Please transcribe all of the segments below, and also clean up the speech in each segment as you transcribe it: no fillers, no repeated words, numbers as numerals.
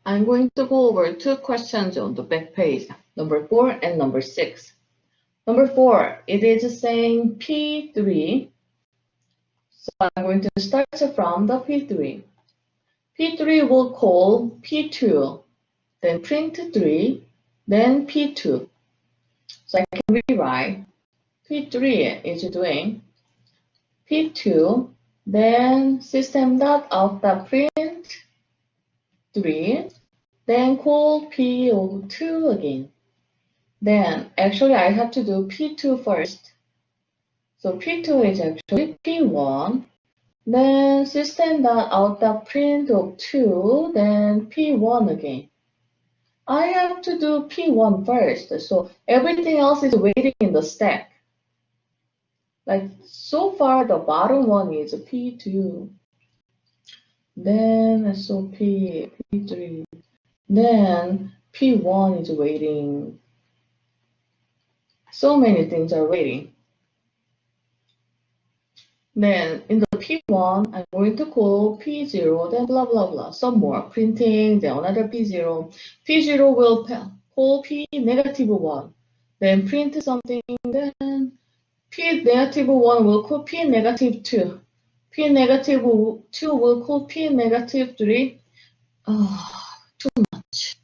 I'm going to go over two questions on the back page, number 4 and number 6. Number 4, it is saying P3. So I'm going to start from the P3. P3 will call P2, then print 3, then P2. So I can rewrite P3 is doing P2, then system.out.print 3, then call P of 2 again. Then actually I have to do P2 first. So P2 is actually P1, then system.out.print of 2, then P1 again. I have to do P1 first, so everything else is waiting in the stack. Like so far, the bottom one is P2, then so P3, then P1 is waiting. So many things are waiting. Then in the P1, I'm going to call P0, then blah, blah, blah, some more printing, then another P0. P0 will call P negative 1, then print something, then P negative 1 will call P negative 2. P negative 2 will call P negative 3. Too much.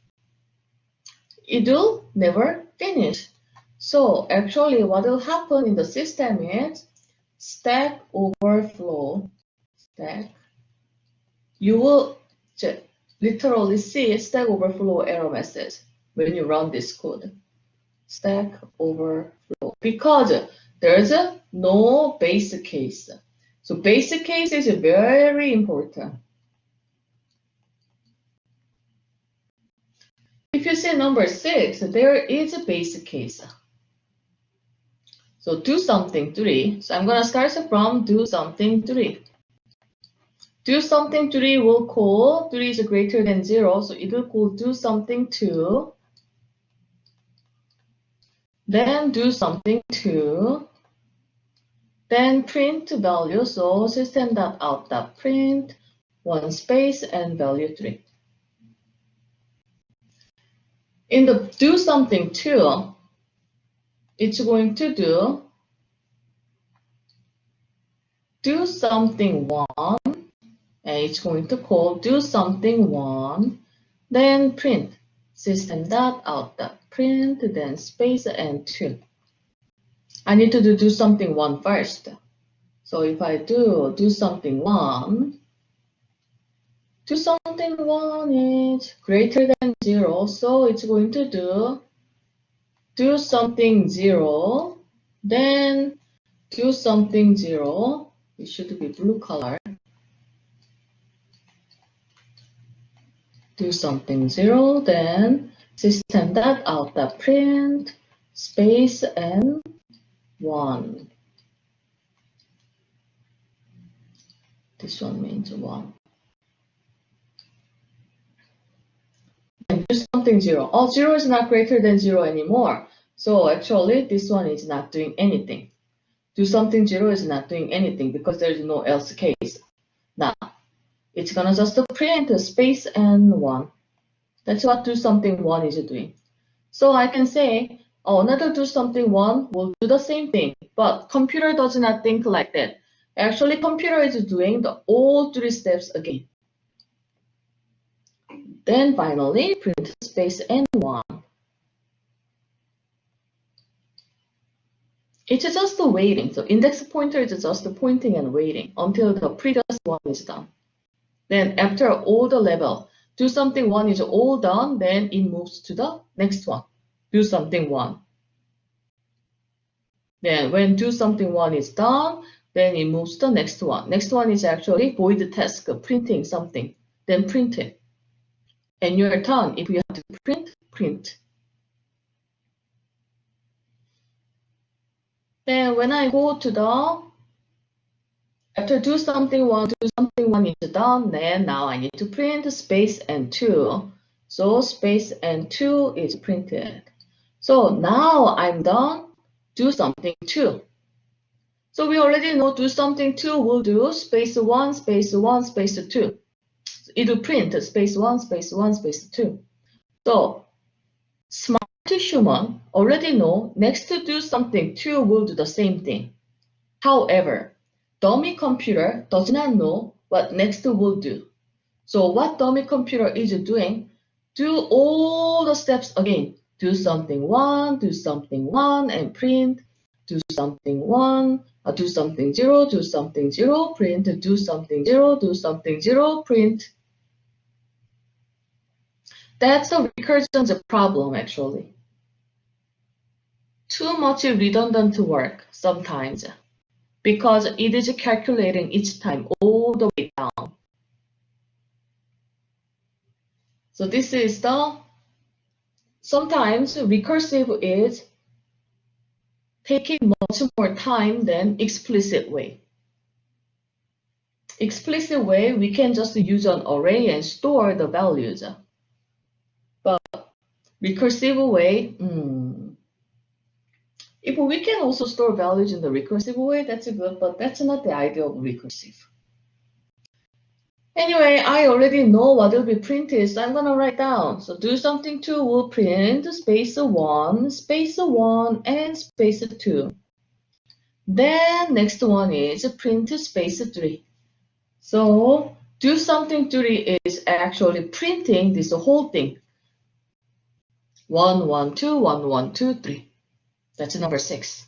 It will never finish. So actually what will happen in the system is stack overflow. Stack. You will literally see stack overflow error message when you run this code. Stack overflow. Because there's no basic case. So basic case is very important. If you see number 6, there is a basic case. So do something 3. So I'm going to start from do something 3. Do something 3 will call 3 is greater than 0. So it will call do something 2. Then do something 2. Then print value. So system.out.print 1 space and value 3. In the do something 2, it's going to do something 1, and it's going to call do something 1, then print system.out.print, then space and 2. I need to do something 1 first. So if I do something 1, do something 1 is greater than 0, so it's going to do something 0, then do something 0. It should be blue color. Do something 0, then system.out.print space and 1. This one means 1. And do something 0. Oh, 0 is not greater than 0 anymore. So actually, this one is not doing anything. Do something 0 is not doing anything because there is no else case. Now, it's going to just print a space and 1. That's what do something 1 is doing. So I can say, oh, another do something 1 will do the same thing, but computer does not think like that. Actually, computer is doing all 3 steps again. Then finally, print space and 1. It's just waiting. So index pointer is just pointing and waiting until the previous one is done. Then after all the level, do something 1 is all done, then it moves to the next one. Do something 1. Then when do something 1 is done, then it moves to the next one. Next one is actually void task, printing something. Then print it. And you're done. If you have to print, print. Then when I go to after do something 1 is done, then now I need to print space and 2. So space and 2 is printed. So now I'm done, do something 2. So we already know do something 2 will do space 1, space 1, space 2. It will print space 1, space 1, space 2. So smart human already know next to do something, 2 will do the same thing. However, dummy computer does not know what next will do. So what dummy computer is doing, do all the steps again. Do something 1, do something 1, and print. Do something 1, do something 0, do something 0, print, do something 0, do something 0, print. That's a recursion's problem, actually. Too much redundant work sometimes, because it is calculating each time all the way down. So this is sometimes recursive is taking much more time than explicit way. Explicit way, we can just use an array and store the values. But recursive way, if we can also store values in the recursive way, that's good, but that's not the idea of recursive. Anyway, I already know what will be printed, so I'm gonna write down. So do something 2 will print space 1, and space 2. Then next one is print space 3. So do something 3 is actually printing this whole thing. 1, 1, 2, 1, 1, 2, 3. That's number 6.